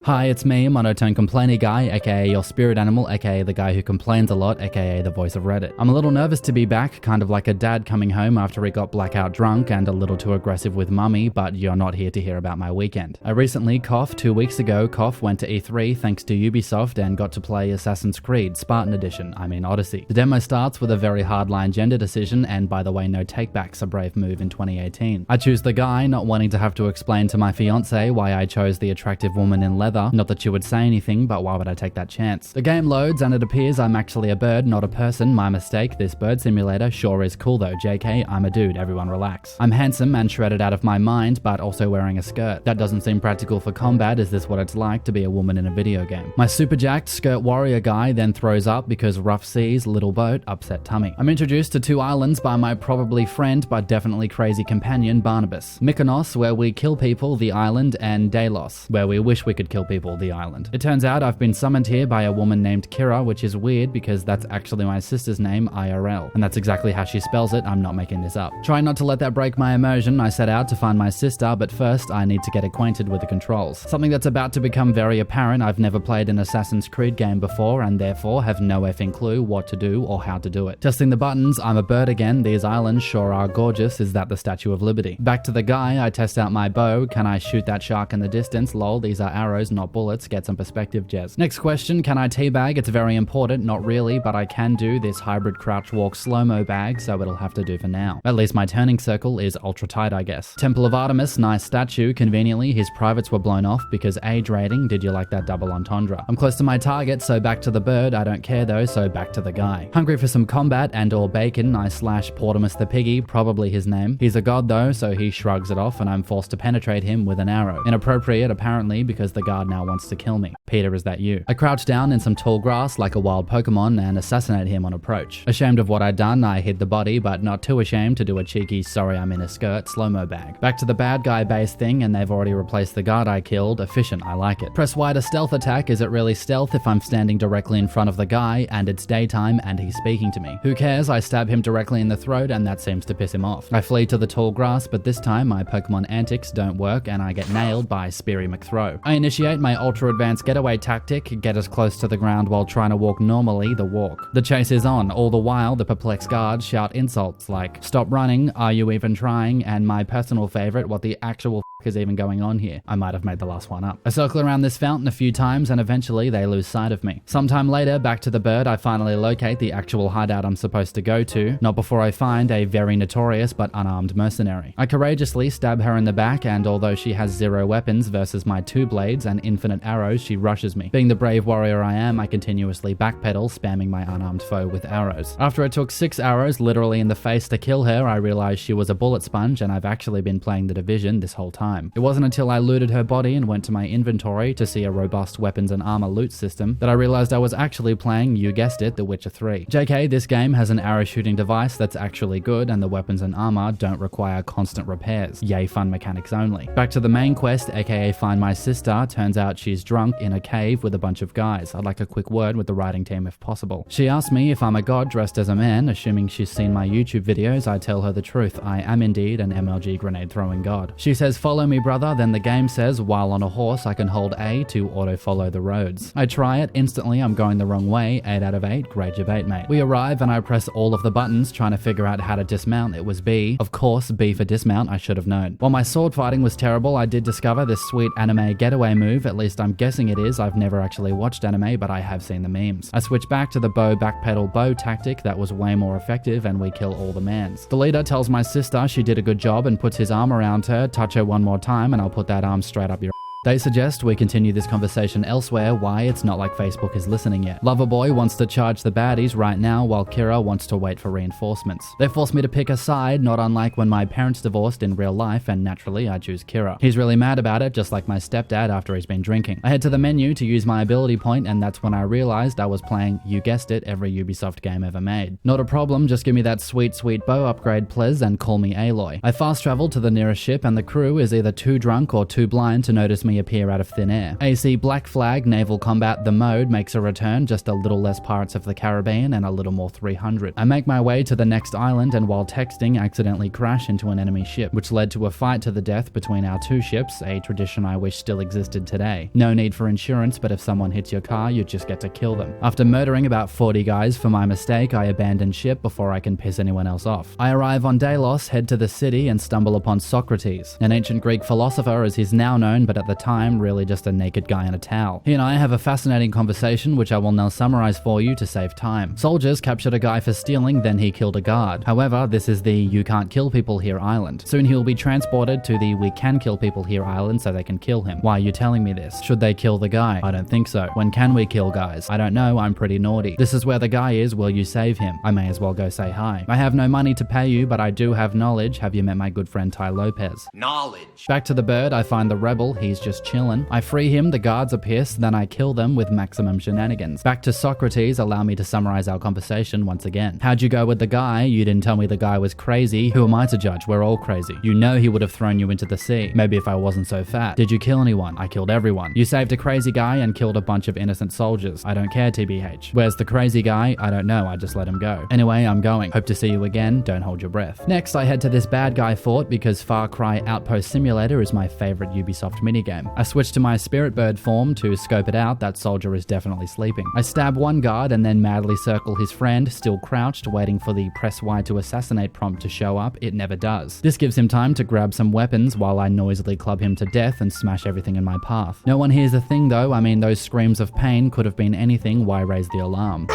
Hi, it's me, Monotone Complainy Guy, aka your spirit animal, aka the guy who complains a lot, aka the voice of Reddit. I'm a little nervous to be back, kind of like a dad coming home after he got blackout drunk and a little too aggressive with mummy, but you're not here to hear about my weekend. I recently, 2 weeks ago, went to E3 thanks to Ubisoft and got to play Assassin's Creed, Spartan Edition, Odyssey. The demo starts with a very hardline gender decision, and by the way, no takebacks, a brave move in 2018. I choose the guy, not wanting to have to explain to my fiance why I chose the attractive woman in leather. Not that she would say anything, but why would I take that chance? The game loads and it appears I'm actually a bird, not a person. My mistake. This bird simulator sure is cool though. JK, I'm a dude, everyone relax. I'm handsome and shredded out of my mind, but also wearing a skirt. That doesn't seem practical for combat. Is this what it's like to be a woman in a video game? My super jacked skirt warrior guy then throws up because rough seas, little boat, upset tummy. I'm introduced to 2 islands by my probably friend, but definitely crazy companion, Barnabas. Mykonos, where we kill people, the island, and Delos, where we wish we could kill people, the island. It turns out I've been summoned here by a woman named Kira, which is weird because that's actually my sister's name, IRL. And that's exactly how she spells it, I'm not making this up. Trying not to let that break my immersion, I set out to find my sister, but first I need to get acquainted with the controls. Something that's about to become very apparent. I've never played an Assassin's Creed game before and therefore have no effing clue what to do or how to do it. Testing the buttons, I'm a bird again, these islands sure are gorgeous, is that the Statue of Liberty? Back to the guy, I test out my bow, can I shoot that shark in the distance? Lol, these are arrows, not bullets. Get some perspective, Jez. Next question, can I teabag? It's very important, not really, but I can do this hybrid crouch walk slow-mo bag, so it'll have to do for now. At least my turning circle is ultra tight, I guess. Temple of Artemis, nice statue. Conveniently, his privates were blown off because age rating, did you like that double entendre? I'm close to my target, so back to the bird. I don't care though, so back to the guy. Hungry for some combat and or bacon, I slash Portimus the piggy, probably his name. He's a god though, so he shrugs it off and I'm forced to penetrate him with an arrow. Inappropriate apparently because the guard now wants to kill me. Peter, is that you? I crouch down in some tall grass like a wild Pokemon and assassinate him on approach. Ashamed of what I'd done, I hid the body, but not too ashamed to do a cheeky sorry I'm in a skirt slow-mo bag. Back to the bad guy base thing, and they've already replaced the guard I killed. Efficient, I like it. Press Y to stealth attack. Is it really stealth if I'm standing directly in front of the guy and it's daytime and he's speaking to me? Who cares? I stab him directly in the throat and that seems to piss him off. I flee to the tall grass, but this time my Pokemon antics don't work and I get nailed by Speary McThrow. I initiate my ultra advanced getaway tactic, get as close to the ground while trying to walk normally, the walk. The chase is on. All the while, the perplexed guards shout insults like, stop running, are you even trying? And my personal favorite, what the actual f is even going on here? I might have made the last one up. I circle around this fountain a few times and eventually they lose sight of me. Sometime later, back to the bird, I finally locate the actual hideout I'm supposed to go to, not before I find a very notorious but unarmed mercenary. I courageously stab her in the back and although she has 0 weapons versus my 2 blades and infinite arrows, she rushes me. Being the brave warrior I am, I continuously backpedal, spamming my unarmed foe with arrows. After it took 6 arrows literally in the face to kill her, I realized she was a bullet sponge and I've actually been playing The Division this whole time. It wasn't until I looted her body and went to my inventory to see a robust weapons and armor loot system that I realized I was actually playing, you guessed it, The Witcher 3. JK, this game has an arrow shooting device that's actually good and the weapons and armor don't require constant repairs. Yay, fun mechanics only. Back to the main quest, aka find my sister. Turns out she's drunk in a cave with a bunch of guys. I'd like a quick word with the writing team if possible. She asked me if I'm a god dressed as a man. Assuming she's seen my YouTube videos, I tell her the truth. I am indeed an MLG grenade throwing god. She says follow me brother, then the game says while on a horse I can hold A to auto follow the roads. I try it, instantly I'm going the wrong way, 8 out of 8, great debate mate. We arrive and I press all of the buttons trying to figure out how to dismount. It was B. Of course, B for dismount, I should have known. While my sword fighting was terrible, I did discover this sweet anime getaway move, at least I'm guessing it is. I've never actually watched anime, but I have seen the memes. I switch back to the bow backpedal bow tactic that was way more effective and we kill all the mans. The leader tells my sister she did a good job and puts his arm around her, touch her one more time and I'll put that arm straight up your. They suggest we continue this conversation elsewhere. Why? It's not like Facebook is listening yet. Loverboy wants to charge the baddies right now while Kira wants to wait for reinforcements. They force me to pick a side, not unlike when my parents divorced in real life and naturally I choose Kira. He's really mad about it, just like my stepdad after he's been drinking. I head to the menu to use my ability point and that's when I realized I was playing, you guessed it, every Ubisoft game ever made. Not a problem, just give me that sweet bow upgrade please and call me Aloy. I fast travel to the nearest ship and the crew is either too drunk or too blind to notice me me appear out of thin air. AC Black Flag Naval Combat The Mode makes a return, just a little less Pirates of the Caribbean and a little more 300. I make my way to the next island and while texting accidentally crash into an enemy ship, which led to a fight to the death between our two ships, a tradition I wish still existed today. No need for insurance, but if someone hits your car, you just get to kill them. After murdering about 40 guys for my mistake, I abandon ship before I can piss anyone else off. I arrive on Delos, head to the city, and stumble upon Socrates, an ancient Greek philosopher as he's now known, but at the time really just a naked guy in a towel. He and I have a fascinating conversation which I will now summarize for you to save time. Soldiers captured a guy for stealing, then he killed a guard. However, this is the you can't kill people here island. Soon he will be transported to the we can kill people here island so they can kill him. Why are you telling me this? Should they kill the guy? I don't think so. When can we kill guys? I don't know, I'm pretty naughty. This is where the guy is, will you save him? I may as well go say hi. I have no money to pay you, but I do have knowledge. Have you met my good friend Ty Lopez? Knowledge. Back to the bird, I find the rebel, he's just chillin'. I free him, the guards are pissed, then I kill them with maximum shenanigans. Back to Socrates, allow me to summarize our conversation once again. How'd you go with the guy? You didn't tell me the guy was crazy. Who am I to judge? We're all crazy. You know he would have thrown you into the sea. Maybe if I wasn't so fat. Did you kill anyone? I killed everyone. You saved a crazy guy and killed a bunch of innocent soldiers. I don't care, TBH. Where's the crazy guy? I don't know, I just let him go. Anyway, I'm going. Hope to see you again. Don't hold your breath. Next, I head to this bad guy fort because Far Cry Outpost Simulator is my favorite Ubisoft minigame. I switch to my spirit bird form to scope it out. That soldier is definitely sleeping. I stab one guard and then madly circle his friend, still crouched, waiting for the press Y to assassinate prompt to show up. It never does. This gives him time to grab some weapons while I noisily club him to death and smash everything in my path. No one hears a thing though. I mean, those screams of pain could have been anything. Why raise the alarm?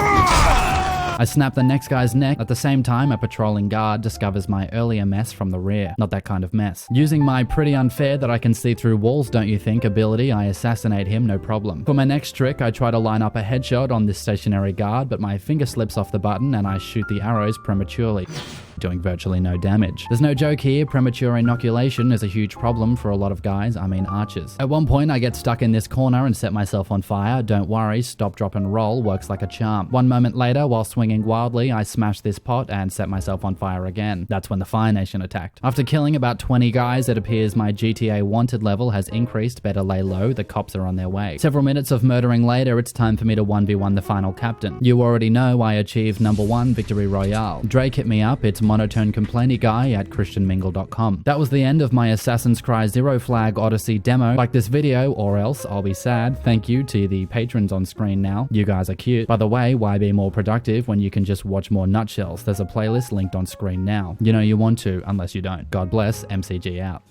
I snap the next guy's neck. At the same time, a patrolling guard discovers my earlier mess from the rear. Not that kind of mess. Using my pretty unfair that I can see through walls, don't you think, ability, I assassinate him, no problem. For my next trick, I try to line up a headshot on this stationary guard, but my finger slips off the button and I shoot the arrows prematurely, doing virtually no damage. There's no joke here, premature inoculation is a huge problem for a lot of guys, I mean archers. At one point I get stuck in this corner and set myself on fire. Don't worry, stop, drop and roll works like a charm. One moment later, while swinging wildly, I smash this pot and set myself on fire again. That's when the Fire Nation attacked. After killing about 20 guys, it appears my GTA wanted level has increased. Better lay low, the cops are on their way. Several minutes of murdering later, it's time for me to 1v1 the final captain. You already know I achieved #1 victory royale. Drake hit me up, it's monotone complainy guy at christianmingle.com. That was the end of my Assassin's Creed Zero Flag Odyssey demo. Like this video or else I'll be sad. Thank you to the patrons on screen now. You guys are cute. By the way, why be more productive when you can just watch more nutshells? There's a playlist linked on screen now. You know you want to, unless you don't. God bless, MCG out.